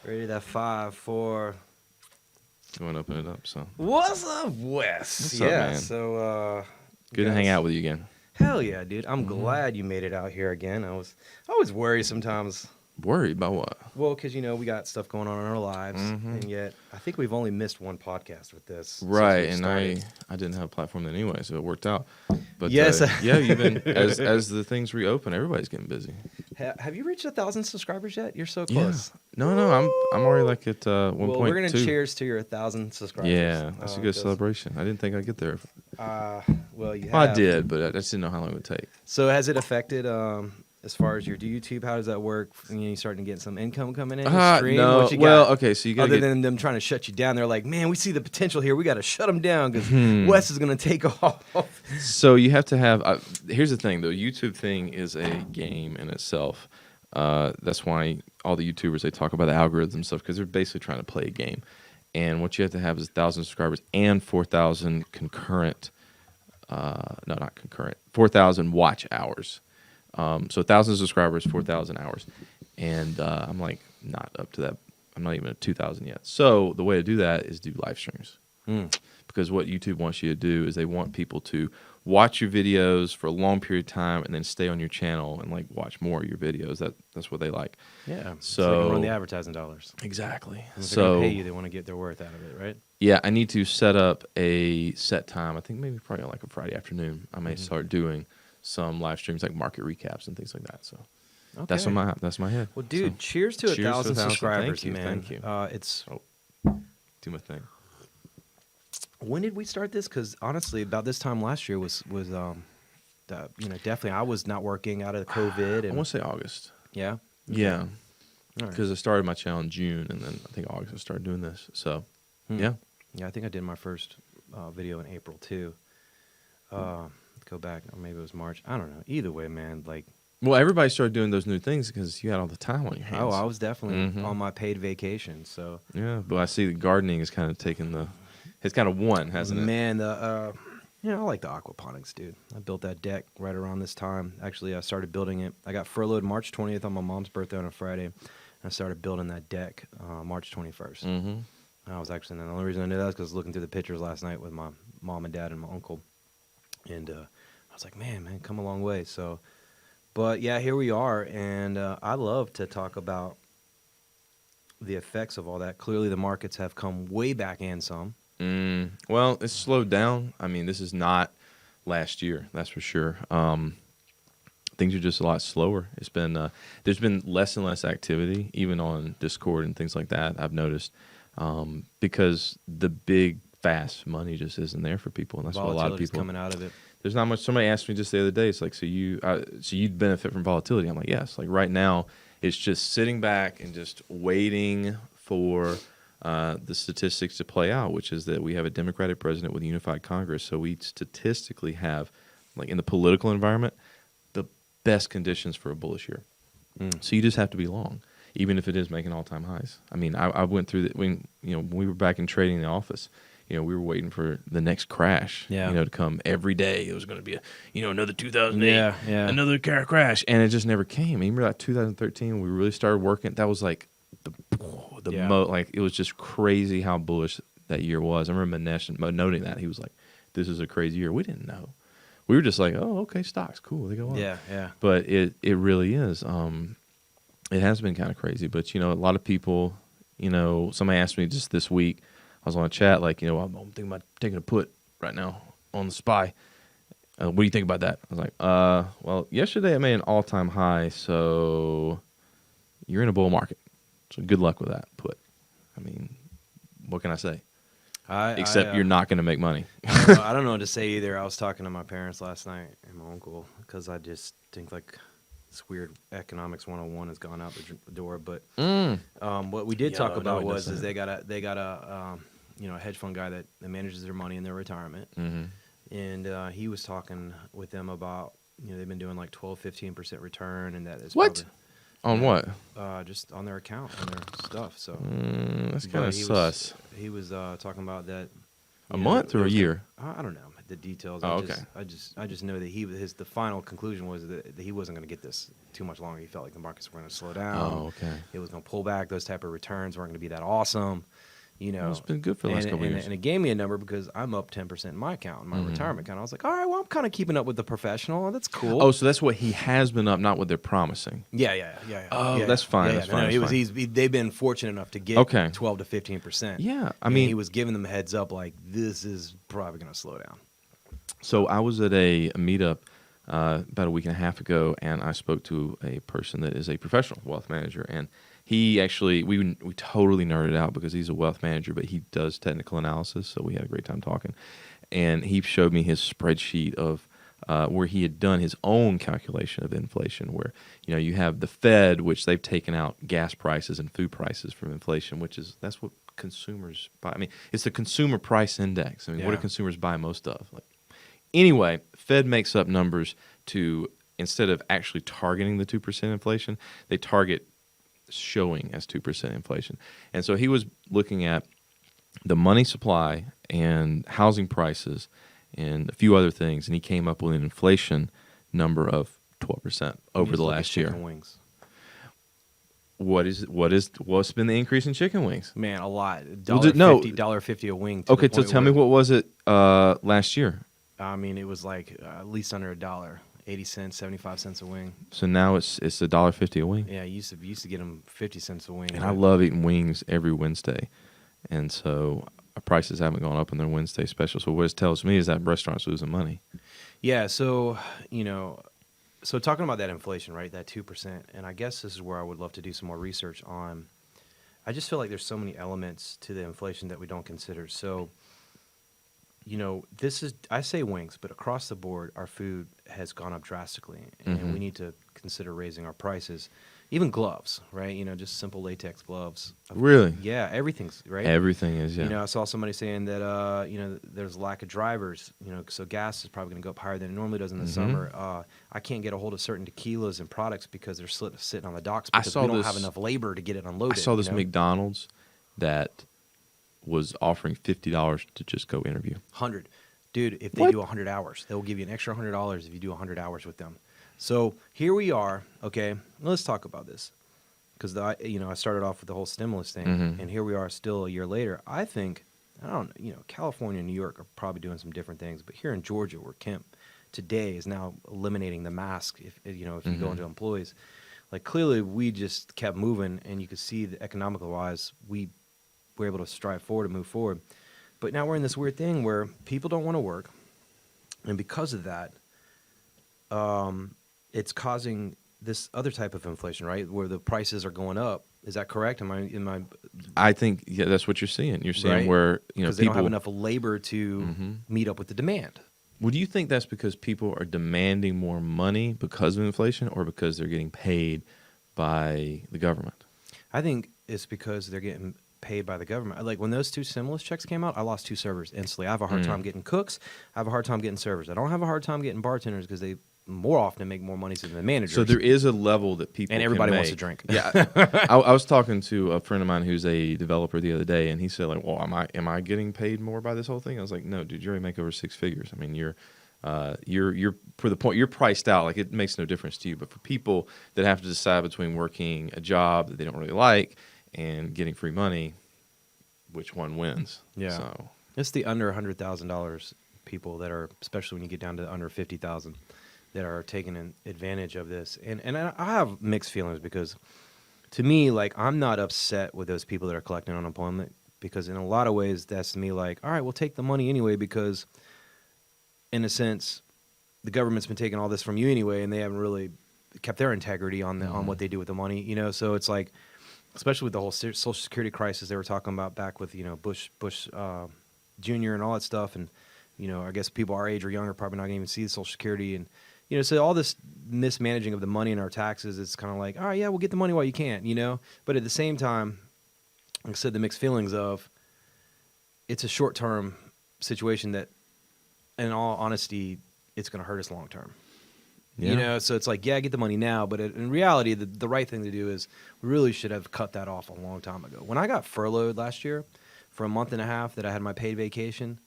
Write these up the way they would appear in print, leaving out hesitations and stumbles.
Ready that 5, 4. You want to open it up, so. What's up, Wes? What's yeah, up, man? So, Good to hang out with you again. Hell yeah, dude. I'm glad you made it out here again. I was worried sometimes. Worried about what? Well, because, we got stuff going on in our lives, Mhm. and yet I think we've only missed one podcast with this. since Right, we and started. I didn't have a platform then anyway, so it worked out. But Yes. yeah, you've been as the things reopen, everybody's getting busy. Have you reached 1,000 subscribers yet? You're so Yeah. close. No, I'm already like at 1.2. Well, we're gonna cheers to your 1,000 subscribers. Yeah, that's a good celebration. I didn't think I'd get there. Well, you have. I did, but I just didn't know how long it would take. So has it affected as far as your YouTube? How does that work? You starting to get some income coming in? Stream? No. What you Well, got? okay, so you got Other than them trying to shut you down, they're like, man, we see the potential here. We got to shut them down because Wes is going to take off. So you have to have. Here's the thing, though. YouTube thing is a game in itself. That's why all the YouTubers, they talk about the algorithm stuff, because they're basically trying to play a game. And what you have to have is 1,000 subscribers and 4,000 concurrent. No, not concurrent. 4,000 watch hours. So 1,000 subscribers, 4,000 hours, and I'm like not up to that. I'm not even at 2,000 yet. So the way to do that is do live streams, because what YouTube wants you to do is they want people to watch your videos for a long period of time and then stay on your channel and like watch more of your videos. That's what they like. Yeah. So they can run the advertising dollars. Exactly. And if they're gonna pay you, they want to get their worth out of it, right? Yeah, I need to set up a set time. I think maybe probably like a Friday afternoon. I may start doing some live streams, like market recaps and things like that. So that's my head. Well, dude, So, cheers to 1,000 subscribers, Thank you, man. Thank you. It's Do my thing. when did we start this? Because honestly, about this time last year was definitely I was not working out of COVID. I And want to say August. yeah, Yeah, All right. because I started my channel in June, and then I think August I started doing this. So yeah, I think I did my first video in April too. Go back, or maybe it was March. I don't know. Either way, man. Like, well, everybody started doing those new things because you had all the time on your hands. oh, I was definitely on my paid vacation. So Yeah, but I see the gardening is kind of taking the. It's kind of won, hasn't it? man, I like the aquaponics, dude. I built that deck right around this time. Actually, I started building it. I got furloughed March 20th on my mom's birthday on a Friday. And I started building that deck March 21st. Mm-hmm. I was actually, and the only reason I knew that is because I was looking through the pictures last night with my mom and dad and my uncle. And I was like, man, come a long way. So, but yeah, here we are. And I love to talk about the effects of all that. Clearly, the markets have come way back and some. Well, it's slowed down. I mean, this is not last year, that's for sure. Things are just a lot slower. It's been there's been less and less activity, even on Discord and things like that. I've noticed because the big fast money just isn't there for people, and that's why a lot of people coming out of it. There's not much. Somebody asked me just the other day. It's like, so you'd benefit from volatility? I'm like, yes. Like right now, it's just sitting back and just waiting for the statistics to play out, which is that we have a Democratic president with a unified Congress. So we statistically have, like in the political environment, the best conditions for a bullish year. So you just have to be long, even if it is making all-time highs. I mean, I went through when we were back in trading in the office. We were waiting for the next crash, to come every day. It was going to be another 2008, another crash, and it just never came. Remember that 2013 when we really started working? That was like it was just crazy how bullish that year was. I remember Manesh noting that. He was like, "This is a crazy year." We didn't know. We were just like, "Oh, okay, stocks, cool, they go up." Yeah. But it really is. It has been kind of crazy. But a lot of people. Somebody asked me just this week. I was on a chat, like, I'm thinking about taking a put right now on the SPY. What do you think about that? I was like, well, yesterday I made an all-time high, so you're in a bull market. So good luck with that put. I mean, what can I say? Except you're not going to make money. I don't know what to say either. I was talking to my parents last night and my uncle because I just think like this weird economics 101 has gone out the door. But what we did talk about was they got a hedge fund guy that manages their money in their retirement, and he was talking with them about they've been doing like 12-15% return, and that is what on what just on their account on their stuff. So that's kind of sus. He was talking about that a month or a year. I don't know. the details. Oh, okay. I just know that the final conclusion was that he wasn't going to get this too much longer. He felt like the markets were going to slow down. Oh, okay. It was going to pull back. Those type of returns weren't going to be that awesome. You know, Well, it's been good for the last couple of years. And it gave me a number because I'm up 10% in my account, in my retirement account. I was like, all right, well, I'm kind of keeping up with the professional. That's cool. Oh, so that's what he has been up, not what they're promising. Yeah. Oh, that's fine. That's fine. No, that's fine. they've been fortunate enough to get Okay. 12 to 15%. Yeah, I And mean, he was giving them a heads up like this is probably going to slow down. So I was at a meetup about a week and a half ago, and I spoke to a person that is a professional wealth manager, and he actually we totally nerded out because he's a wealth manager, but he does technical analysis, so we had a great time talking. And he showed me his spreadsheet of where he had done his own calculation of inflation, where you have the Fed, which they've taken out gas prices and food prices from inflation, that's what consumers buy. I mean, it's the consumer price index. I mean, what do consumers buy most of? Anyway, Fed makes up numbers to, instead of actually targeting the 2% inflation, they target showing as 2% inflation. And so he was looking at the money supply and housing prices and a few other things, and he came up with an inflation number of 12% over the last year. Wings. What's been the increase in chicken wings? Man, a lot. $1.50 a wing. Okay, so tell me, what was it last year? I mean, it was like at least under $1, 80 cents, 75 cents a wing. So now it's $1.50 a wing. Yeah, you used to get them 50 cents a wing. And I love eating wings every Wednesday, and so our prices haven't gone up on their Wednesday special. So what it tells me is that restaurants losing money. Yeah, so so talking about that inflation, right? That 2%, and I guess this is where I would love to do some more research on. I just feel like there's so many elements to the inflation that we don't consider. So. I say wings, but across the board, our food has gone up drastically, and we need to consider raising our prices. Even gloves, right? Just simple latex gloves. Really? Yeah, everything's, right? Everything is, yeah. I saw somebody saying that, there's a lack of drivers, so gas is probably going to go up higher than it normally does in the summer. I can't get a hold of certain tequilas and products because they're sitting on the docks because we don't have enough labor to get it unloaded. I saw this McDonald's that was offering $50 to just go interview. 100. Dude, if they do 100 hours, they'll give you an extra $100 if you do 100 hours with them. So here we are. Okay, let's talk about this because I started off with the whole stimulus thing, and here we are still a year later. I think California and New York are probably doing some different things, but here in Georgia, where Kemp today is now eliminating the mask, if you go into employees, like clearly we just kept moving, and you could see that economically wise we were able to strive forward and move forward. But now we're in this weird thing where people don't want to work, and because of that, it's causing this other type of inflation, right? Where the prices are going up. Is that correct? I think that's what you're seeing. You're seeing where because they don't have enough labor to meet up with the demand. Well, do you think that's because people are demanding more money because of inflation, or because they're getting paid by the government? I think it's because they're getting paid by the government. Like when those 2 stimulus checks came out, I lost 2 servers instantly. I have a hard time getting cooks. I have a hard time getting servers. I don't have a hard time getting bartenders because they more often make more money than the managers. So there is a level that people and everybody can wants make. to drink. Yeah, I was talking to a friend of mine who's a developer the other day, and he said, like, "Well, am I getting paid more by this whole thing?" I was like, "No, dude, you already make over 6 figures. I mean, you're for the point you're priced out. Like it makes no difference to you. But for people that have to decide between working a job that they don't really like and getting free money, which one wins?" Yeah, so it's the under $100,000 people that are, especially when you get down to under 50,000, that are taking advantage of this. And I have mixed feelings because, to me, like I'm not upset with those people that are collecting unemployment because in a lot of ways that's to me like, all right, we'll take the money anyway because, in a sense, the government's been taking all this from you anyway, and they haven't really kept their integrity on what they do with the money. So it's like. Especially with the whole Social Security crisis they were talking about back with Bush Jr. and all that stuff, and I guess people our age or younger probably not going to even see the Social Security, and so all this mismanaging of the money and our taxes, it's kind of like, all right, yeah, we'll get the money while you can, but at the same time, like I said, the mixed feelings of it's a short-term situation that, in all honesty, it's going to hurt us long-term. Yeah. So it's like, yeah, get the money now, but in reality, the right thing to do is we really should have cut that off a long time ago. When I got furloughed last year for a month and a half that I had my paid vacation,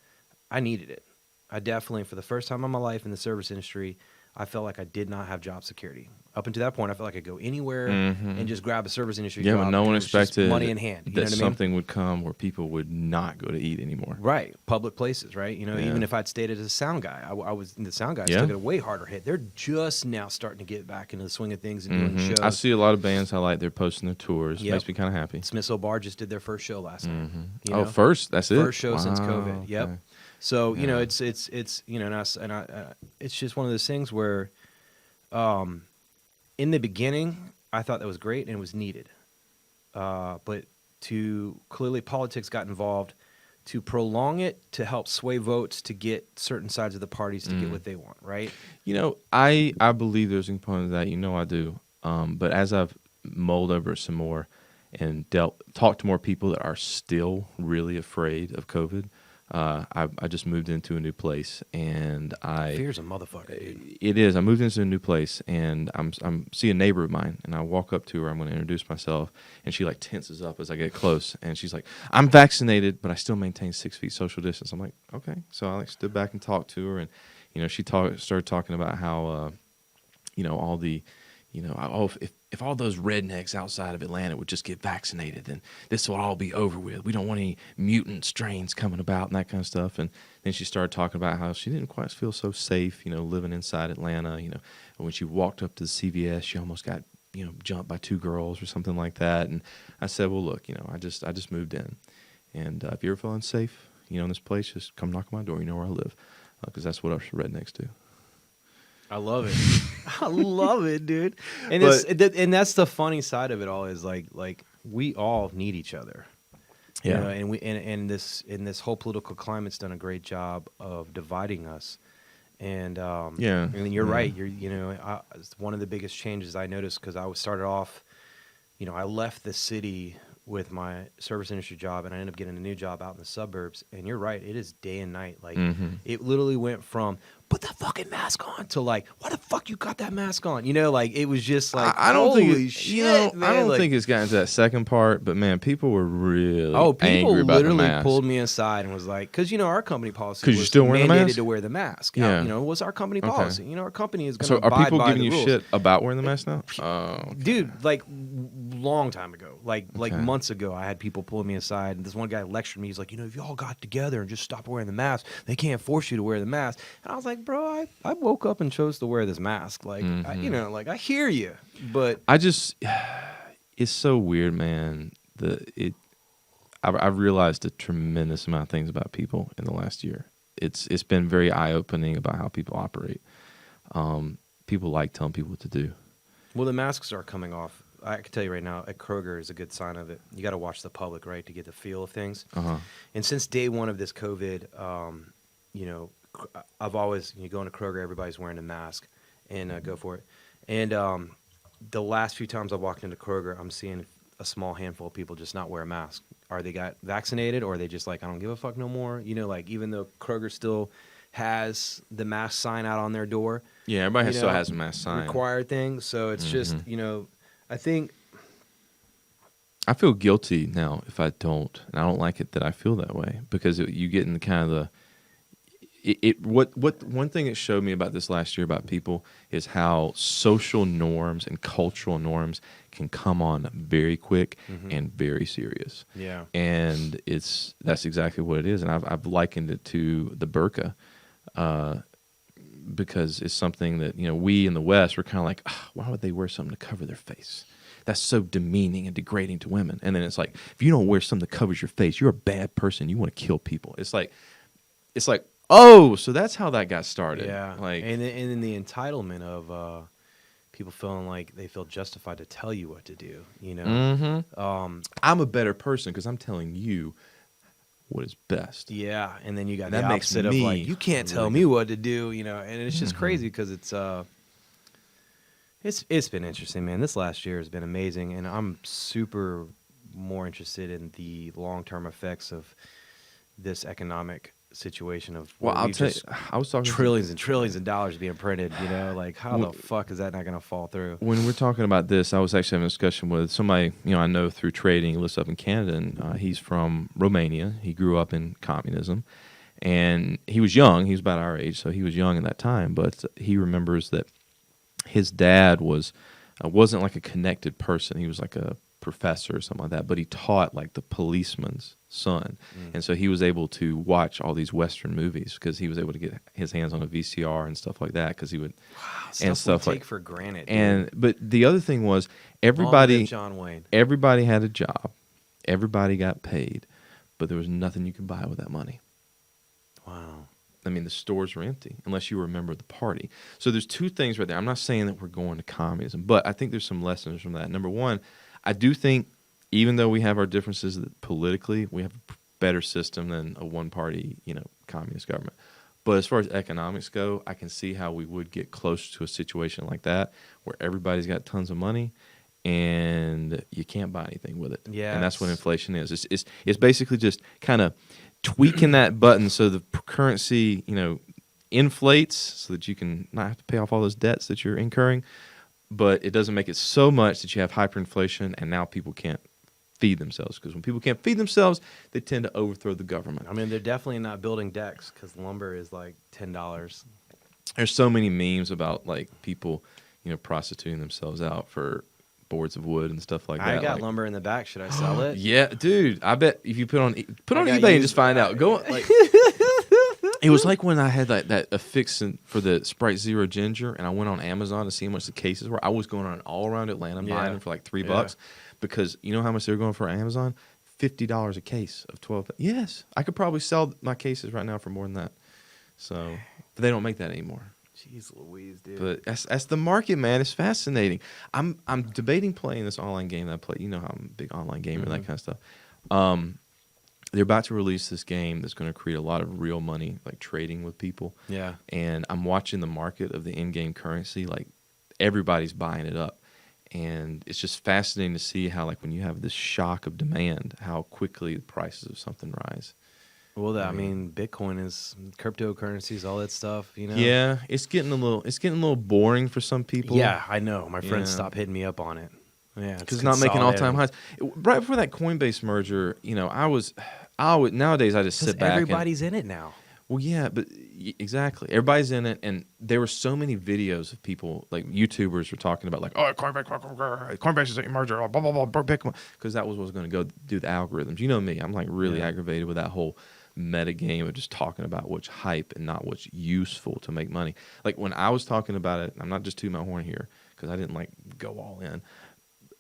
I needed it. I definitely, for the first time in my life in the service industry, I felt like I did not have job security. Up until that point, I felt like I could go anywhere and just grab a service industry job. Yeah, but no one expected money in hand. You know that what I mean? something would come where people would not go to eat anymore. Right, public places, right? You know, Yeah. even if I'd stayed as a sound guy, I was the sound guys Yeah. took it a way harder hit. They're just now starting to get back into the swing of things and doing shows. I see a lot of bands highlight they're posting their tours. Yep. Makes me kind of happy. Smithsonian Bar just did their first show last night. You Oh, know? first? That's it? First show since Wow, COVID. Yep. okay. So you know, Yeah. it's you know, it's just one of those things where, in the beginning, I thought that was great and it was needed, but clearly politics got involved to prolong it, to help sway votes, to get certain sides of the parties to get what they want, right? You know, I believe there's a component of that. You know I do. But as I've mulled over it some more and talked to more people that are still really afraid of COVID, I just moved into a new place, and Fear's a motherfucker, dude. It is. I moved into a new place, and I'm see a neighbor of mine, and I walk up to her. I'm going to introduce myself, and she like tenses up as I get close, and she's like, "I'm vaccinated, but I still maintain 6 feet social distance." I'm like, "Okay." So I like stood back and talked to her, and you know, she started talking about how you know, all the, you know, oh, if all those rednecks outside of Atlanta would just get vaccinated, then this will all be over with. We don't want any mutant strains coming about and that kind of stuff. And then she started talking about how she didn't quite feel so safe, you know, living inside Atlanta. You know, when she walked up to the CVS, she almost got, you know, jumped by 2 girls or something like that. And I said, well, look, you know, I just moved in, and if you're feeling safe, you know, in this place, just come knock on my door. You know where I live, because that's what us rednecks do. I love it. I love it, dude. And and that's the funny side of it all is like we all need each other. Yeah. You know, and this whole political climate's done a great job of dividing us. And Yeah. I mean, you're right. You know, it's one of the biggest changes I noticed, because I started off, you know, I left the city with my service industry job, and I ended up getting a new job out in the suburbs. And you're right, it is day and night. Like it literally went from put the fucking mask on to like, why the fuck you got that mask on? You know, like it was just like, I don't holy think shit, you know, man. I don't Like, think it's gotten to that second part, but man, people were really people angry about the literally mask. pulled me aside and was like, because you know our company policy 'Cause you're was still wearing the mandated mask? to wear the mask. Yeah. You know, it was our company Okay. policy. You know, our company is going So to are abide people by giving the you rules. shit about wearing the mask now? Oh, Dude, like long time ago, like Okay. months ago, I had people pulling me aside, and this one guy lectured me. He's like, you know, if y'all got together and just stopped wearing the mask, they can't force you to wear the mask. And I was like, bro, I woke up and chose to wear this mask. Like, you know, like I hear you, but it's so weird, man. I've realized a tremendous amount of things about people in the last year. It's been very eye opening about how people operate. People like telling people what to do. well, the masks are coming off. I can tell you right now, at Kroger is a good sign of it. You got to watch the public, right, to get the feel of things. And since day one of this COVID, you know, I've always, you go into Kroger, everybody's wearing a mask, and go for it. And the last few times I've walked into Kroger, I'm seeing a small handful of people just not wear a mask. Are they got vaccinated, or are they just like, I don't give a fuck no more? You know, like even though Kroger still has the mask sign out on their door. Yeah, everybody you still know, has a mask sign. required thing. So it's just, you know, I think I feel guilty now if I don't, and I don't like it that I feel that way, because you get in the kind of what one thing it showed me about this last year about people is how social norms and cultural norms can come on very quick and very serious. Yeah. And that's exactly what it is. And I've likened it to the burqa, because it's something that, you know, we in the West were kind of like, why would they wear something to cover their face? That's so demeaning and degrading to women. And then it's like, if you don't wear something that covers your face, you're a bad person. You want to kill people. It's like, oh, so that's how that got started. Yeah, Like, and then the entitlement of people feeling like they feel justified to tell you what to do. You know, I'm a better person because I'm telling you what is best. yeah, and then you got That the makes opposite of me like, you can't tell me what to do. You know, and it's just crazy because it's been interesting, man. This last year has been amazing, and I'm super more interested in the long-term effects of this economic situation of Well, I'll tell you, just I was talking trillions and trillions of dollars being printed. You know, like how the fuck is that not going to fall through? when we're talking about this, I was actually having a discussion with somebody, you know, I know through trading. He lives up in Canada, and he's from Romania. He grew up in communism, And he was young. He was about our age, so he was young in that time. But he remembers that his dad wasn't like a connected person. He was like a professor or something like that, but he taught like the policeman's son. And so he was able to watch all these Western movies because he was able to get his hands on a VCR and stuff like that because he would stuff we take for granted. But the other thing was John Wayne. Everybody had a job, everybody got paid, but there was nothing you could buy with that money. Wow. I mean, the stores were empty unless you were a member of the party. So there's two things right there. I'm not saying that we're going to communism, but I think there's some lessons from that. Number one, I do think even though we have our differences politically, we have a better system than a one-party, communist government. But as far as economics go, I can see how we would get close to a situation like that where everybody's got tons of money and you can't buy anything with it. Yeah, and that's what inflation is. It's basically just kind of tweaking that button so the currency, inflates so that you can not have to pay off all those debts that you're incurring, but it doesn't make it so much that you have hyperinflation and now people can't feed themselves. Because when people can't feed themselves, they tend to overthrow the government. I mean, they're definitely not building decks because lumber is like $10. There's so many memes about like people, prostituting themselves out for boards of wood and stuff like that. I got lumber in the back. Should I sell it? Yeah, dude. I bet if you put on eBay and just find out. Go like. It was like when I had that affix for the Sprite Zero Ginger, and I went on Amazon to see how much the cases were. I was going on all around Atlanta buying them for like $3 because you know how much they were going for Amazon? $50 a case of 12. Yes, I could probably sell my cases right now for more than that. So, but they don't make that anymore. Jeez Louise, dude. But that's the market, man. It's fascinating. I'm debating playing this online game that I play. You know how I'm a big online gamer, that kind of stuff. They're about to release this game that's going to create a lot of real money, like trading with people. Yeah. And I'm watching the market of the in-game currency. Like, everybody's buying it up. And it's just fascinating to see how, like, when you have this shock of demand, how quickly the prices of something rise. Well, I mean, Bitcoin is cryptocurrencies, all that stuff, Yeah, it's getting a little boring for some people. Yeah, I know. My friends stopped hitting me up on it. Yeah, because it's not making all-time highs. Right before that Coinbase merger, I would nowadays I just sit back. Everybody's in it now. Well, yeah, but exactly, everybody's in it, and there were so many videos of people, like YouTubers, were talking about like, oh, Coinbase is a merger, blah blah blah, Bitcoin, because that was what was going to go do the algorithms. You know me, I'm like really aggravated with that whole meta game of just talking about what's hype and not what's useful to make money. Like when I was talking about it, I'm not just tooting my horn here because I didn't like go all in.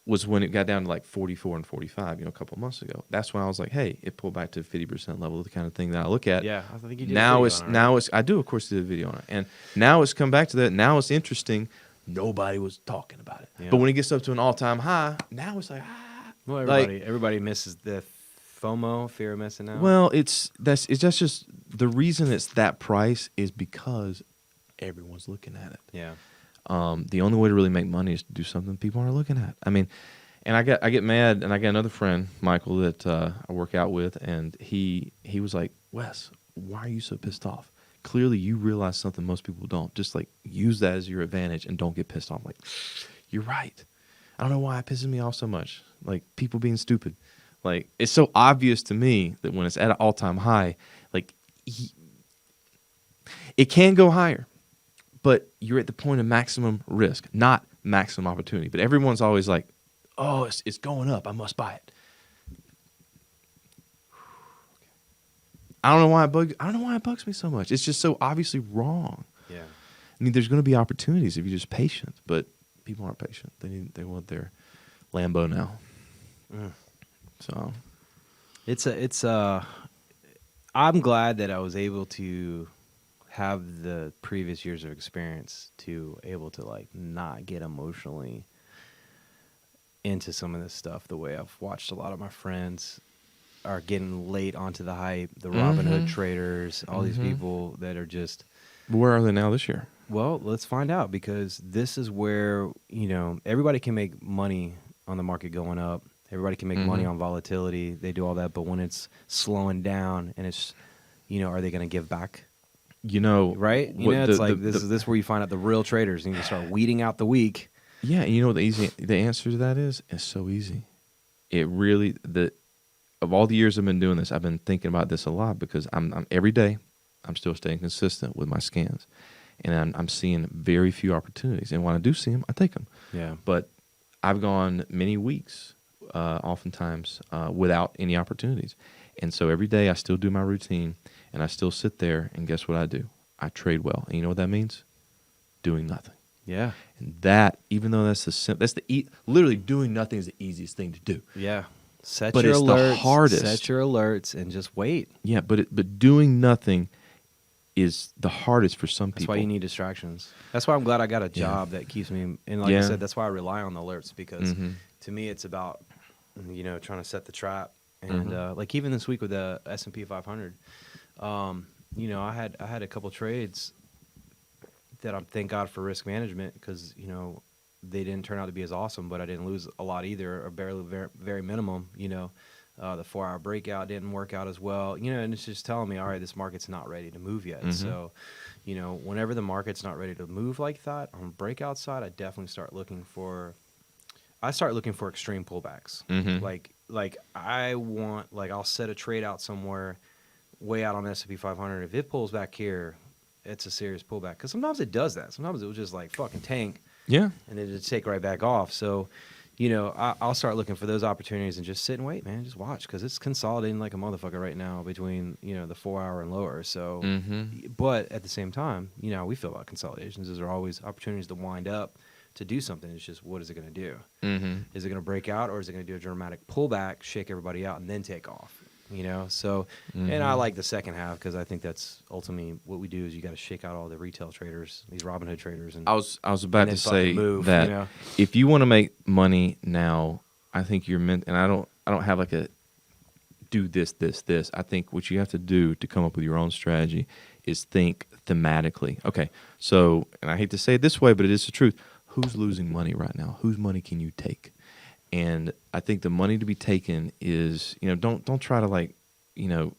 Was when it got down to like 44 and 45, a couple of months ago. That's when I was like, hey, it pulled back to 50% level, the kind of thing that I look at. Yeah, I think you did. I do, of course, did a video on it. And now it's come back to that. Now it's interesting. Nobody was talking about it. Yeah. But when it gets up to an all-time high, now it's like, Well, everybody misses the FOMO, fear of missing out. Well, that's just the reason it's that price is because everyone's looking at it. Yeah. The only way to really make money is to do something people aren't looking at. I mean, and I get mad, and I got another friend, Michael, that I work out with, and he was like, Wes, why are you so pissed off? Clearly you realize something most people don't. Just like use that as your advantage and don't get pissed off. Like, you're right. I don't know why it pisses me off so much. Like people being stupid. Like it's so obvious to me that when it's at an all-time high, like it can go higher. But you're at the point of maximum risk, not maximum opportunity. But everyone's always like, "Oh, it's going up. I must buy it." I don't know why it bugs me so much. It's just so obviously wrong. Yeah. I mean, there's going to be opportunities if you're just patient, but people aren't patient. They want their Lambo now. So, I'm glad that I was able to have the previous years of experience to able to like not get emotionally into some of this stuff the way I've watched a lot of my friends are getting late onto the hype, the Robinhood traders, all these people that are just... Where are they now this year? Well, let's find out, because this is where, everybody can make money on the market going up. Everybody can make money on volatility. They do all that, but when it's slowing down and it's, are they going to give back? Right? It's this is where you find out the real traders, and you start weeding out the weak. Yeah, and you know what the answer to that is? It's so easy. It really of all the years I've been doing this, I've been thinking about this a lot, because I'm every day I'm still staying consistent with my scans, and I'm seeing very few opportunities. And when I do see them, I take them. Yeah. But I've gone many weeks, oftentimes, without any opportunities. And so every day I still do my routine, and I still sit there, and guess what I do? I trade well. And you know what that means? Doing nothing. Yeah. And that, even though literally doing nothing is the easiest thing to do. Yeah. Set But your it's alerts. the hardest. Set your alerts and just wait. Yeah, but doing nothing is the hardest for some That's people. why you need distractions. That's why I'm glad I got a job that keeps me. And like I said, that's why I rely on the alerts, because to me it's about, trying to set the trap. And like even this week with the S&P 500, I had a couple trades that I'm thank God for risk management, because they didn't turn out to be as awesome, but I didn't lose a lot either, or barely, very, very minimum. The 4-hour breakout didn't work out as well, and it's just telling me, all right, this market's not ready to move yet. So, whenever the market's not ready to move like that on the breakout side, I definitely start looking for extreme pullbacks. Like I'll set a trade out somewhere way out on S&P 500. If it pulls back here, it's a serious pullback, because sometimes it does that. Sometimes it will just like fucking tank. Yeah. And then just take right back off. So, I'll start looking for those opportunities and just sit and wait, man. Just watch, because it's consolidating like a motherfucker right now between, the 4-hour and lower. So, but at the same time, we feel about consolidations. There are always opportunities to wind up to do something. It's just, what is it going to do? Is it going to break out, or is it going to do a dramatic pullback, shake everybody out, and then take off? So, and I like the second half, because I think that's ultimately what we do is you got to shake out all the retail traders, these Robinhood traders. And I was about to say move, that if you want to make money now, I think you're meant, and I don't have like a do this. I think what you have to do to come up with your own strategy is think thematically. Okay, so, and I hate to say it this way, but it is the truth. Who's losing money right now? Whose money can you take? And I think the money to be taken is, don't try to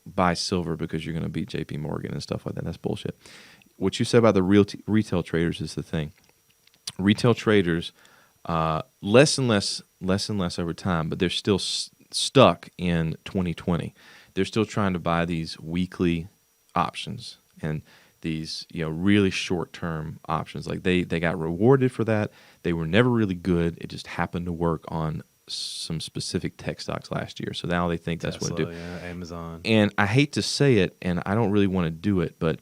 buy silver because you're going to beat JP Morgan and stuff like that. That's bullshit. What you said about the retail traders is the thing. Retail traders, less and less over time, but they're still stuck in 2020. They're still trying to buy these weekly options and these really short-term options. Like they got rewarded for that. They were never really good. It just happened to work on some specific tech stocks last year. So now they think that's what to do. Yeah, Amazon. And I hate to say it, and I don't really want to do it, but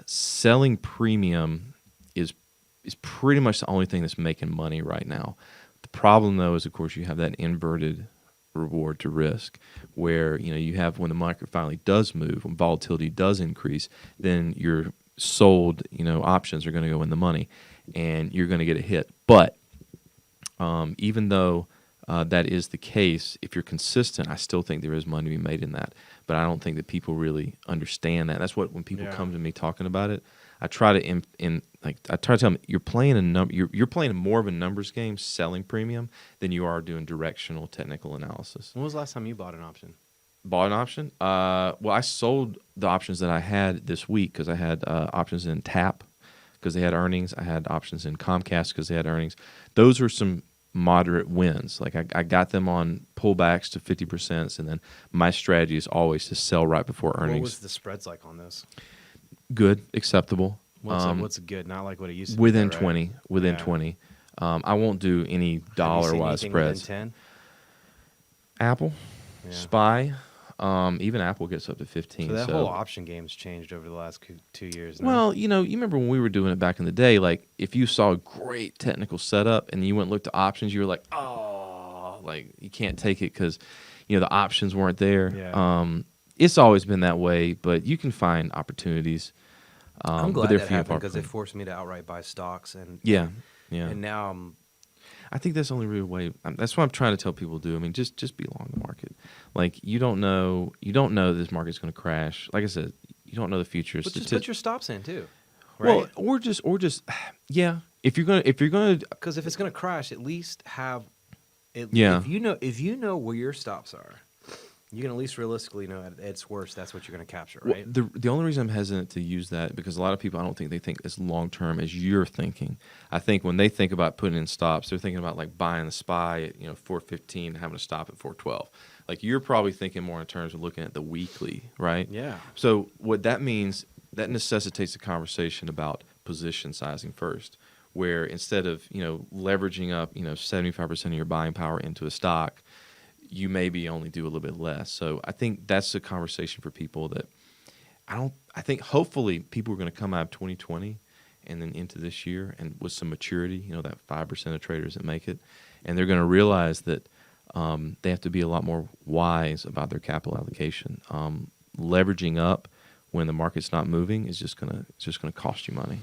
selling premium is pretty much the only thing that's making money right now. The problem, though, is, of course, you have that inverted reward to risk, where you have, when the market finally does move, when volatility does increase, then your sold options are going to go in the money, and you're going to get a hit. But even though that is the case, if you're consistent, I still think there is money to be made in that. But I don't think that people really understand that. That's what, when people come to me talking about it, I try to I try to tell them, you're playing more of a numbers game selling premium than you are doing directional technical analysis. When was the last time you bought an option? Bought an option? Well, I sold the options that I had this week, because I had options in TAP because they had earnings. I had options in Comcast because they had earnings. Those were some moderate wins. Like I got them on pullbacks to 50%, and then my strategy is always to sell right before earnings. What was the spreads like on this? Good, acceptable. What's good? Not like what it used to be. Within right? 20. Within 20. I won't do any dollar-wise spreads. Within 10? Apple, SPY, even Apple gets up to 15. So that whole option game's changed over the last 2 years now. Well, you remember when we were doing it back in the day, like if you saw a great technical setup and you went and looked at options, you were like, oh, like you can't take it because, the options weren't there. Yeah. It's always been that way, but you can find opportunities. I'm glad that happened, because it forced me to outright buy stocks. And And now I think that's the only real way. That's what I'm trying to tell people to do. I mean, just be long the market. Like you don't know this market's going to crash. Like I said, you don't know the future. But just put your stops in too. Right? Well, or just yeah. If you're gonna, because if it's gonna crash, at least have. Yeah. If you know where your stops are, You can at least realistically know at its worst that's what you're going to capture, Well, right? the only reason I'm hesitant to use that because a lot of people I don't think they think as long term as you're thinking. I think when they think about putting in stops, they're thinking about like buying the SPY at 415 and having to stop at 412. Like you're probably thinking more in terms of looking at the weekly, right? Yeah. So what that means that necessitates a conversation about position sizing first, where instead of leveraging up 75% of your buying power into a stock, you maybe only do a little bit less. So I think that's a conversation for people that I think hopefully people are going to come out of 2020 and then into this year and with some maturity, that 5% of traders that make it, and they're going to realize that they have to be a lot more wise about their capital allocation. Leveraging up when the market's not moving is just going to cost you money.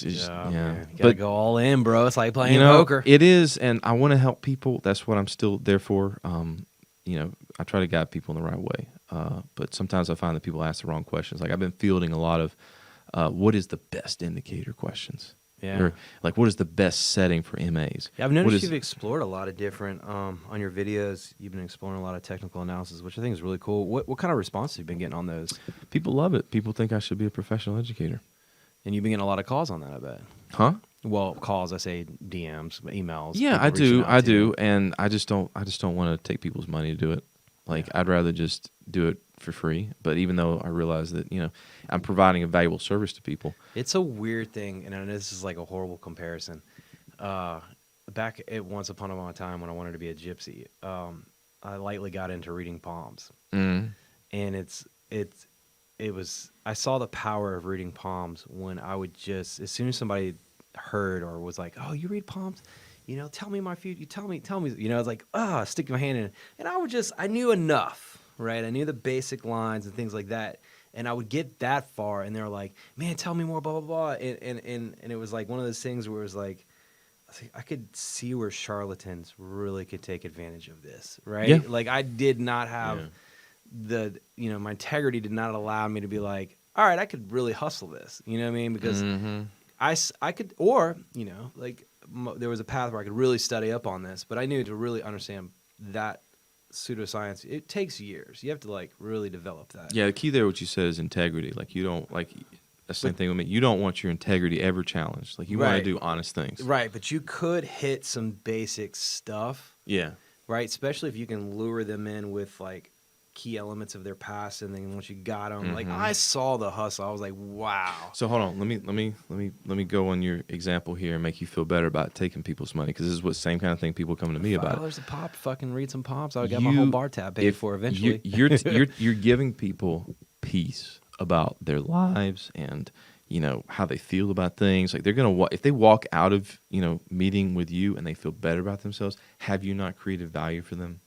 Man. You gotta go all in, bro. It's like playing poker. It is, and I want to help people. That's what I'm still there for. I try to guide people in the right way, but sometimes I find that people ask the wrong questions. Like I've been fielding a lot of, what is the best indicator questions? Yeah. Or like, what is the best setting for MAs? Yeah, I've noticed you've explored a lot of different on your videos. You've been exploring a lot of technical analysis, which I think is really cool. What kind of response have you been getting on those? People love it. People think I should be a professional educator. And you've been getting a lot of calls on that, I bet. Huh? Well, calls, I say DMs, emails. Yeah, I do, and I just don't want to take people's money to do it. Like I'd rather just do it for free. But even though I realize that I'm providing a valuable service to people, it's a weird thing, and I know this is like a horrible comparison. Back at once upon a time when I wanted to be a gypsy, I lightly got into reading palms, and it was I saw the power of reading palms when I would just as soon as somebody heard or was like, "Oh, you read palms? Tell me my future. Tell me. I was like, stick my hand in it, and I knew enough, right? I knew the basic lines and things like that, and I would get that far, and they were like, "Man, tell me more, blah blah blah," and it was like one of those things where it was like. I could see where charlatans really could take advantage of this, right? Yeah. Like I did not have my integrity did not allow me to be like, all right, I could really hustle this. You know what I mean? Because I could, or, there was a path where I could really study up on this, but I knew to really understand that pseudoscience, it takes years. You have to really develop that. Yeah, the key there, what you said is integrity. Like you don't the same thing with me. You don't want your integrity ever challenged. Like you want to do honest things. Right, but you could hit some basic stuff. Yeah. Right, especially if you can lure them in with key elements of their past, and then once you got them, I saw the hustle. I was like, wow. So hold on, let me go on your example here and make you feel better about taking people's money because this is what same kind of thing people come to me about. $5 a pop, fucking read some pops. I got my whole bar tab paid for eventually. You're giving people peace about their lives and how they feel about things. Like they're gonna if they walk out of meeting with you and they feel better about themselves. Have you not created value for them?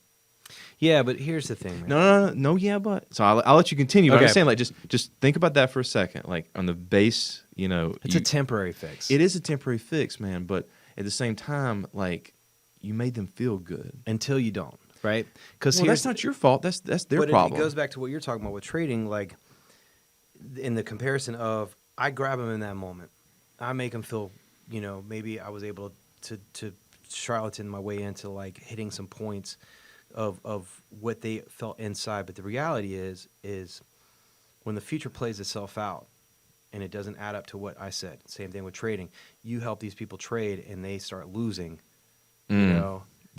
Yeah, but here's the thing, man. No. Yeah, but so I'll let you continue. But I'm saying just think about that for a second. Like on the base, it's a temporary fix. It is a temporary fix, man. But at the same time, you made them feel good until you don't, right? Because that's not your fault. That's their problem. It goes back to what you're talking about with trading, in the comparison of I grab them in that moment, I make them feel, maybe I was able to charlatan my way into hitting some points of what they felt inside. But the reality is when the future plays itself out and it doesn't add up to what I said, same thing with trading, you help these people trade and they start losing,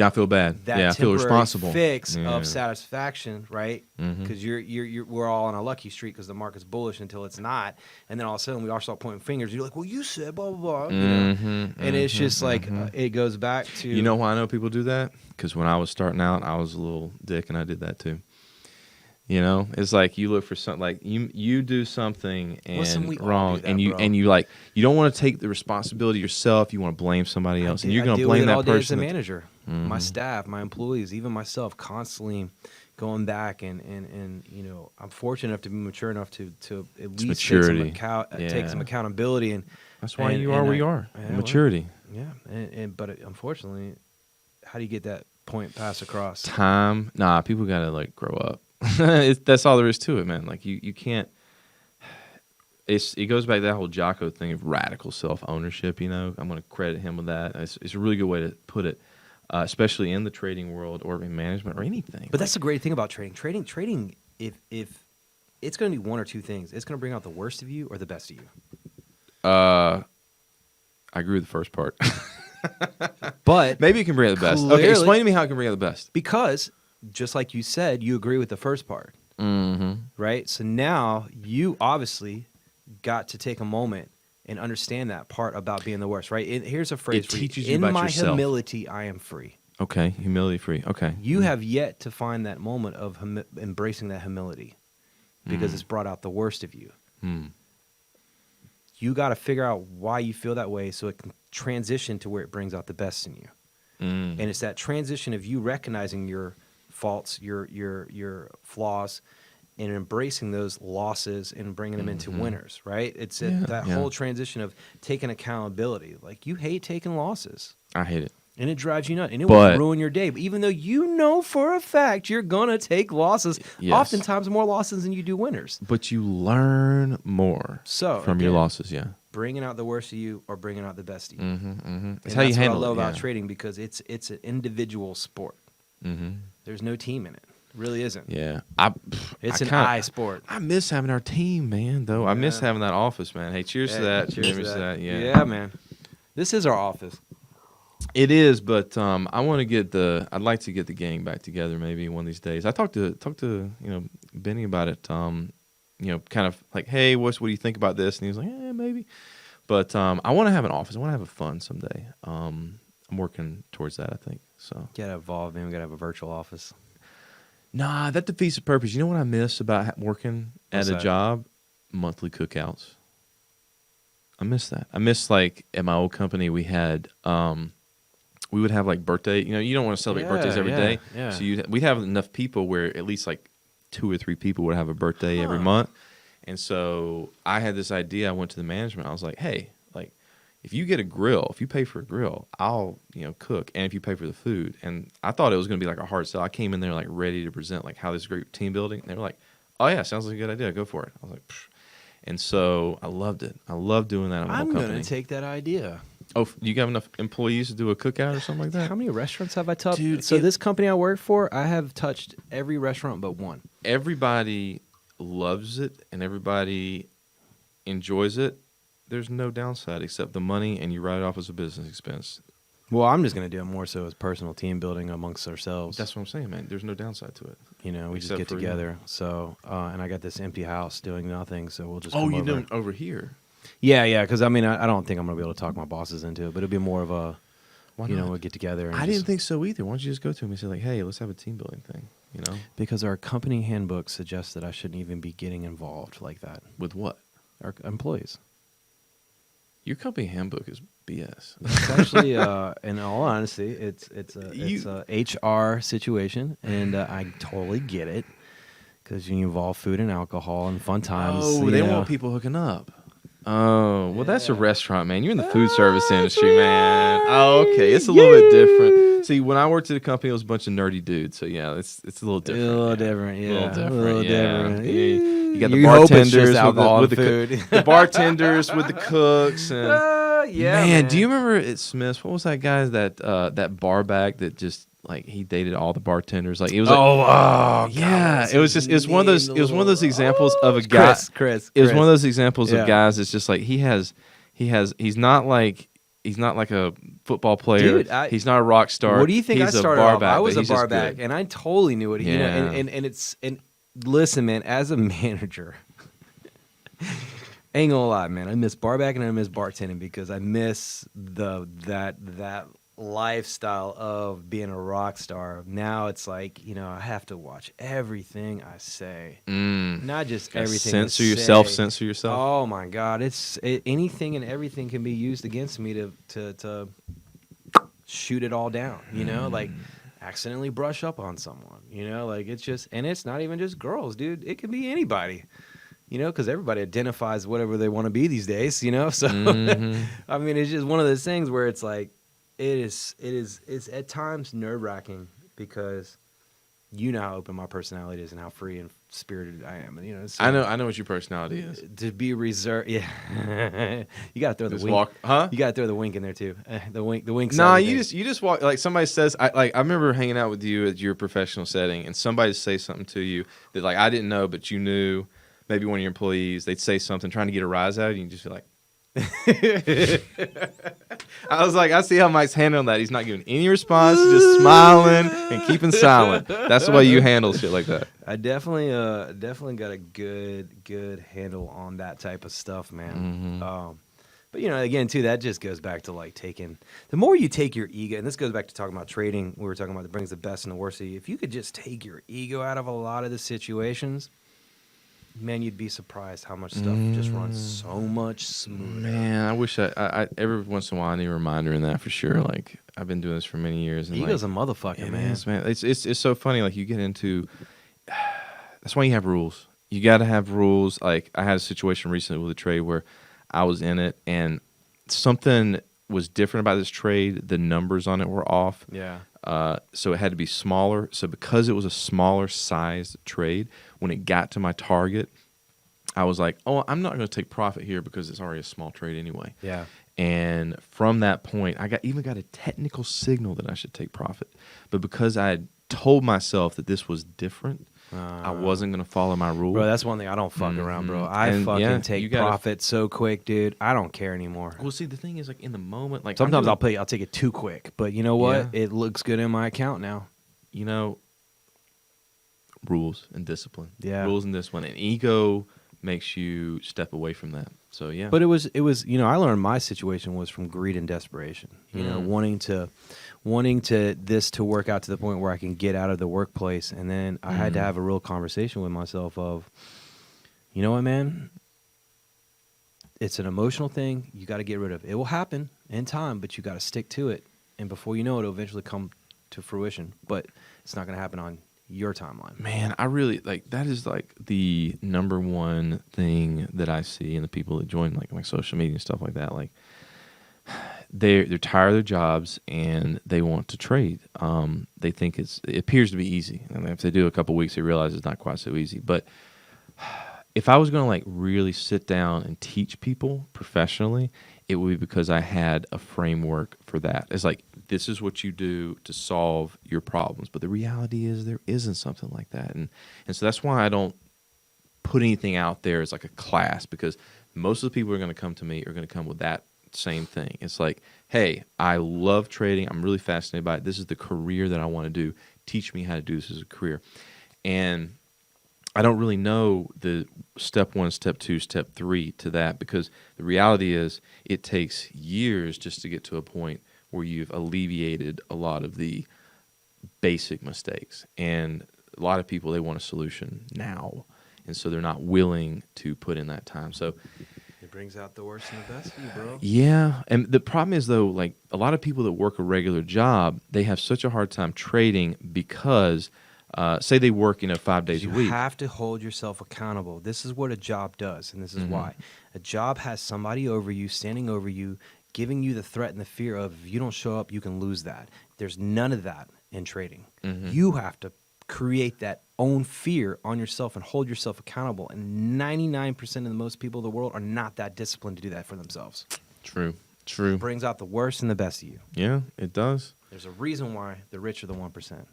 I feel bad. That I feel responsible. Fix of satisfaction, right? Because we're all on a lucky streak because the market's bullish until it's not, and then all of a sudden we all start pointing fingers. You're like, "Well, you said blah blah blah," and it's just it goes back to. You know why I know people do that? Because when I was starting out, I was a little dick, and I did that too. It's like you look for something you do something and wrong, and you don't want to take the responsibility yourself. You want to blame somebody else, and you're going to blame that person. As a manager, my staff, my employees, even myself, constantly going back and I'm fortunate enough to be mature enough to at least take some accountability, and that's why you are where you are. Maturity. Yeah, but unfortunately, how do you get that point pass across? Time. Nah, people got to grow up. That's all there is to it, man. You can't. It goes back to that whole Jocko thing of radical self-ownership. I'm going to credit him with that. It's a really good way to put it. especially in the trading world or in management or anything. But that's the great thing about trading. Trading, if it's going to do one or two things, it's going to bring out the worst of you or the best of you. I agree with the first part. But maybe it can bring out the best. Clearly, okay, explain to me how it can bring out the best. Because just like you said, you agree with the first part, right? So now you obviously got to take a moment and understand that part about being the worst, right? Here's a phrase It for teaches you. you about In my yourself. humility, I am free. Okay, humility free. Okay. You have yet to find that moment of embracing that humility because it's brought out the worst of you. You got to figure out why you feel that way so it can transition to where it brings out the best in you. And it's that transition of you recognizing your faults, your flaws, and embracing those losses and bringing them into winners, right? It's that whole transition of taking accountability. Like, you hate taking losses. I hate it. And it drives you nuts. And it will ruin your day. But even though you know for a fact you're going to take losses, oftentimes more losses than you do winners. But you learn more from your losses, Bringing out the worst of you or bringing out the best of you. It's how you handle it. That's what I love about trading, because it's an individual sport. There's no team in it. It really isn't. Yeah. It's an I sport. I miss having our team, man, though. I miss having that office, man. Hey, cheers to that. Cheers to that. Yeah, man. This is our office. It is, but I want to get I'd like to get the gang back together maybe one of these days. I talked to Benny about it. Kind of like, hey, what do you think about this? And he was like, maybe. But I want to have an office. I want to have a fun someday. I'm working towards that, I think. So You gotta evolve, man. We gotta have a virtual office. Nah, that defeats the purpose. You know what I miss about working at a job? Monthly cookouts. I miss that. I miss, like, at my old company, we had we would have, like, birthday. You don't want to celebrate birthdays every day. Yeah. So we'd have enough people where at least, like, 2 or 3 people would have a birthday every month. And so I had this idea. I went to the management. I was like, hey, like, if you get a grill, if you pay for a grill, I'll, cook. And if you pay for the food. And I thought it was going to be like a hard sell. I came in there, like, ready to present, like, how this is great team building. And they were like, oh, yeah, sounds like a good idea. Go for it. I was like, psh. And so I loved it. I love doing that. I'm going to take that idea. Oh, you got enough employees to do a cookout or something like that? How many restaurants have I touched? Dude, so this company I work for, I have touched every restaurant but one. Everybody loves it and everybody enjoys it. There's no downside except the money, and you write it off as a business expense. Well, I'm just going to do it more so as personal team building amongst ourselves. That's what I'm saying, man. There's no downside to it. We just get together. So, and I got this empty house doing nothing, so we'll just Oh, come you're over. doing over here? Yeah, because, I don't think I'm going to be able to talk my bosses into it, but it'll be more of a, Why not? we'll get together. And I didn't think so either. Why don't you just go to him and say, like, hey, let's have a team building thing, Because our company handbook suggests that I shouldn't even be getting involved like that. With what? Our employees. Your company handbook is BS. It's actually, in all honesty, it's a HR situation, and I totally get it, because you involve food and alcohol and fun times. Oh, they don't want people hooking up. Oh, well, that's a restaurant, man. You're in the food service industry, man. Oh, okay. It's a little bit different. See, when I worked at a company, it was a bunch of nerdy dudes. So, yeah, it's a little different. A little different. You got the You hope it's just bartenders alcohol with and food. the bartenders with the cooks. And, man. do you remember at Smith's, what was that guy, that bar back that just, like, he dated all the bartenders? Like, it was like, yeah. God, It was one of those examples of a guy. Chris. It was one of those examples Yeah. of guys. It's just like he's not like a football player. Dude, he's not a rock star. What do you think he's I started a bar off? back, I was but a he's bar just back, good. and I totally knew it. Yeah. And listen, man, as a manager, ain't gonna lie, man, I miss bar back and I miss bartending, because I miss that lifestyle of being a rock star. Now it's like, I have to watch everything I say, not just everything. Censor yourself. Oh my God, anything and everything can be used against me to shoot it all down. Like accidentally brush up on someone. Like it's just, and it's not even just girls, dude. It can be anybody. Because everybody identifies whatever they want to be these days. So it's just one of those things where it's like, it's at times nerve-wracking, because you know how open my personality is and how free and spirited I am. And, you know, so I know what your personality is. to be reserved, yeah. You gotta throw the Just wink. walk, huh? You gotta throw the wink in there too. The wink. Nah, side of you things. just walk like somebody says. I remember hanging out with you at your professional setting, and somebody say something to you that like I didn't know, but you knew. Maybe one of your employees, they'd say something trying to get a rise out of you, and you just feel like. I was like, I see how Mike's handling that. He's not giving any response, just smiling and keeping silent. That's the way you handle shit like that. I definitely got a good handle on that type of stuff, man. Mm-hmm. But you know, again, too, that just goes back to like taking the more you take your ego, and this goes back to talking about trading. We were talking about that brings the best and the worst of you. If you could just take your ego out of a lot of the situations, man, you'd be surprised how much stuff just runs so much smoother. Man, I wish I every once in a while I need a reminder in that for sure. Like I've been doing this for many years, and Ego's like, a motherfucker, it man. is, man. It's so funny. Like you get into. That's why you have rules. You got to have rules. Like I had a situation recently with a trade where I was in it, and something was different about this trade. The numbers on it were off. Yeah. So it had to be smaller. So because it was a smaller sized trade, when it got to my target, I was like, oh, I'm not going to take profit here because it's already a small trade anyway. Yeah. And from that point, I even got a technical signal that I should take profit. But because I had told myself that this was different, I wasn't going to follow my rule. Bro, that's one thing I don't fuck around, bro. I And, fucking yeah, you take gotta- profit so quick, dude. I don't care anymore. Well, see, the thing is, like, in the moment, like, Sometimes I'll take it too quick, but you know what? Yeah. It looks good in my account now. you know, rules and discipline. Yeah. Rules and discipline. And ego makes you step away from that. So, yeah. But it was you know, I learned my situation was from greed and desperation. You know, wanting to this to work out to the point where I can get out of the workplace, and then I had to have a real conversation with myself of, you know what, man? It's an emotional thing. You got to get rid of. It will happen in time, but you got to stick to it. And before you know it, it'll eventually come to fruition. But it's not going to happen on your timeline. Man, I really like that is like the number one thing that I see in the people that join like social media and stuff like that. Like they're tired of their jobs and they want to trade. They think it appears to be easy, and if they do a couple weeks, they realize it's not quite so easy. But if I was going to like really sit down and teach people professionally, it would be because I had a framework for that. It's like, this is what you do to solve your problems. But the reality is there isn't something like that. And so that's why I don't put anything out there as like a class, because most of the people who are going to come to me are going to come with that same thing. It's like, hey, I love trading. I'm really fascinated by it. This is the career that I want to do. Teach me how to do this as a career. And I don't really know the step 1, step 2, step 3 to that, because the reality is it takes years just to get to a point where you've alleviated a lot of the basic mistakes. And a lot of people, they want a solution now. And so they're not willing to put in that time. So It brings out the worst and the best of you, bro. yeah. And the problem is, though, like a lot of people that work a regular job, they have such a hard time trading because say they work 5 days a week. You have to hold yourself accountable. This is what a job does, and this is why. A job has somebody over you, standing over you, giving you the threat and the fear of, if you don't show up, you can lose that. There's none of that in trading. You have to create that own fear on yourself and hold yourself accountable. And 99% of the most people in the world are not that disciplined to do that for themselves. True. It brings out the worst and the best of you. Yeah, it does. There's a reason why the rich are the 1%.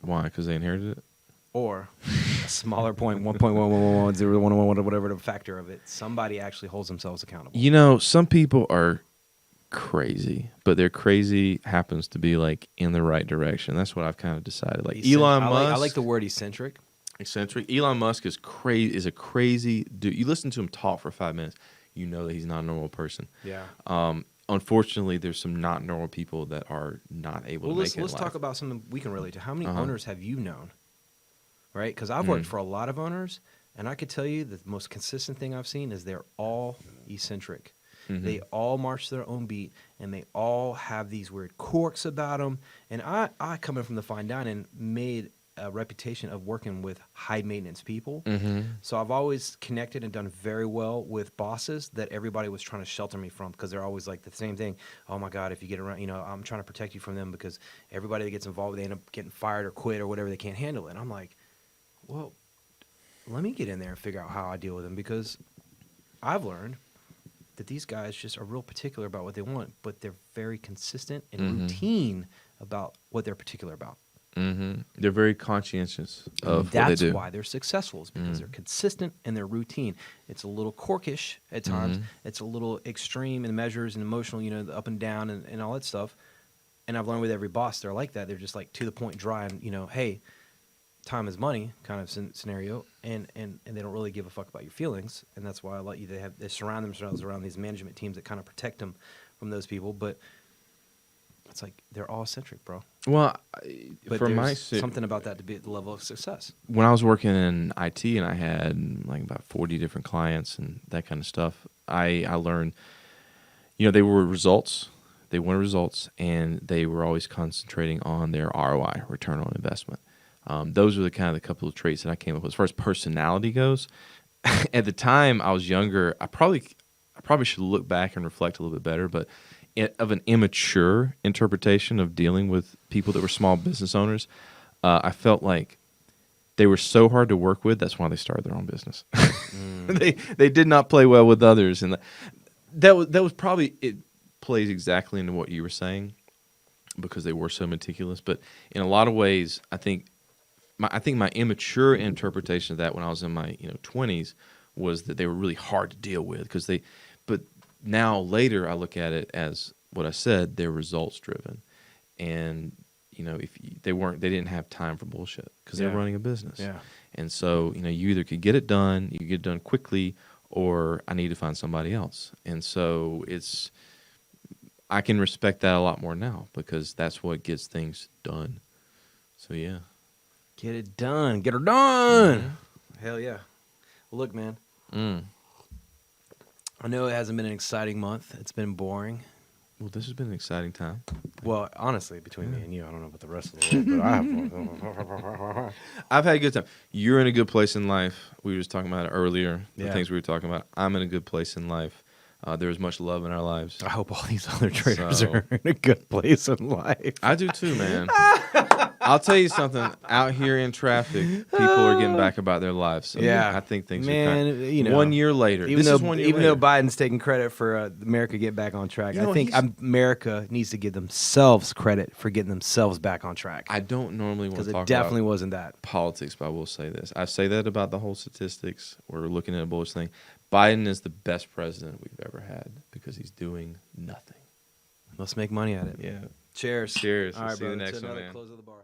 Why? Because they inherited it? Or a smaller point, 1.1111011, whatever the factor of it, somebody actually holds themselves accountable. Some people are crazy, but their crazy happens to be like in the right direction. That's what I've kind of decided. Like Elon Musk, I like the word eccentric. Eccentric. Elon Musk is crazy. Is a crazy dude. You listen to him talk for 5 minutes, you know that he's not a normal person. Yeah. Unfortunately, there's some not normal people that are not able to make it. Let's talk about something we can relate to. How many owners have you known? Right? Because I've worked for a lot of owners, and I could tell you the most consistent thing I've seen is they're all eccentric. They all march their own beat, and they all have these weird quirks about them. And I coming from the fine dining, made a reputation of working with high maintenance people. Mm-hmm. So I've always connected and done very well with bosses that everybody was trying to shelter me from, because they're always like the same thing. Oh my God, if you get around, I'm trying to protect you from them, because everybody that gets involved, they end up getting fired or quit or whatever. They can't handle it. And I'm like, well, let me get in there and figure out how I deal with them, because I've learned that these guys just are real particular about what they want, but they're very consistent and routine about what they're particular about. Mm-hmm. They're very conscientious of what they do. That's why they're successful, is because they're consistent and they're routine. It's a little corkish at times. It's a little extreme in measures and emotional, the up and down and all that stuff. And I've learned with every boss, they're like that. They're just like to the point, dry, and hey, time is money kind of scenario, and they don't really give a fuck about your feelings. And that's why I let you. They surround themselves around these management teams that kind of protect them from those people. But it's like they're all eccentric, bro. Well, But for there's something about that to be at the level of success. when I was working in IT and I had like about 40 different clients and that kind of stuff, I learned, they were results. They wanted results, and they were always concentrating on their ROI, return on investment. Those are the couple of traits that I came up with. As far as personality goes, at the time I was younger, I probably should look back and reflect a little bit better, but of an immature interpretation of dealing with people that were small business owners, I felt like they were so hard to work with. That's why they started their own business. They did not play well with others, and that was probably, it plays exactly into what you were saying, because they were so meticulous. But in a lot of ways, I think my immature interpretation of that when I was in my 20s was that they were really hard to deal with, but now later I look at it as what I said, they're results driven, and they didn't have time for bullshit, because they're running a business. Yeah. And so you either could get it done, you get it done quickly, or I need to find somebody else. And so I can respect that a lot more now, because that's what gets things done. So yeah. Get it done. Get her done. Hell yeah. Well, look, man. I know it hasn't been an exciting month. It's been boring. Well, this has been an exciting time. Well, honestly, between me and you, I don't know about the rest of the world, but I have. I've had a good time. You're in a good place in life. We were just talking about it earlier, the things we were talking about. I'm in a good place in life. There's much love in our lives. I hope all these other traders are in a good place in life. I do too, man. I'll tell you something. Out here in traffic, people are getting back about their lives. So I think things are kind of 1 year later. Even though Biden's taking credit for America get back on track, I think America needs to give themselves credit for getting themselves back on track. I don't normally want to talk because it definitely wasn't that politics, but I will say this. I say that about the whole statistics. We're looking at a bullish thing. Biden is the best president we've ever had, because he's doing nothing. Let's make money at it. Yeah. Cheers. Cheers. All right, See you brother. next one, Another man. close of the bar.